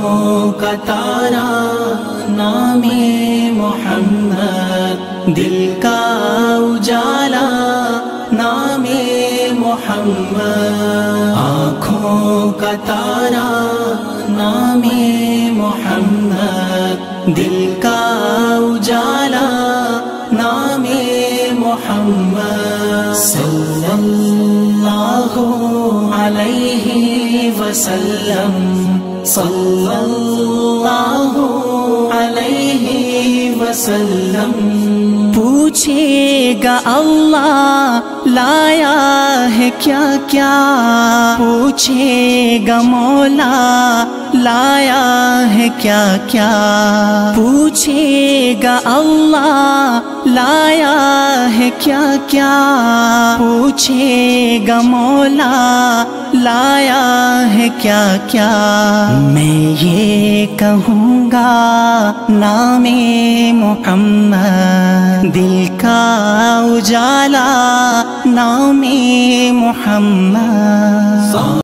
آنکھوں کا تارا نام محمد، دل کا اجالا نام محمد، آنکھوں کا تارا نام محمد، دل کا اجالا نام محمد، صلی اللہ علیہ وسلم، صلی اللہ علیہ وسلم۔ پوچھے گا اللہ لایا ہے کیا کیا، پوچھے گا مولا لایا ہے کیا کیا، پوچھے گا اللہ لایا ہے کیا کیا، پوچھے گا مولا لایا ہے کیا کیا۔ میں یہ کہوں گا نام محمد، دل کا اجالا نام محمد۔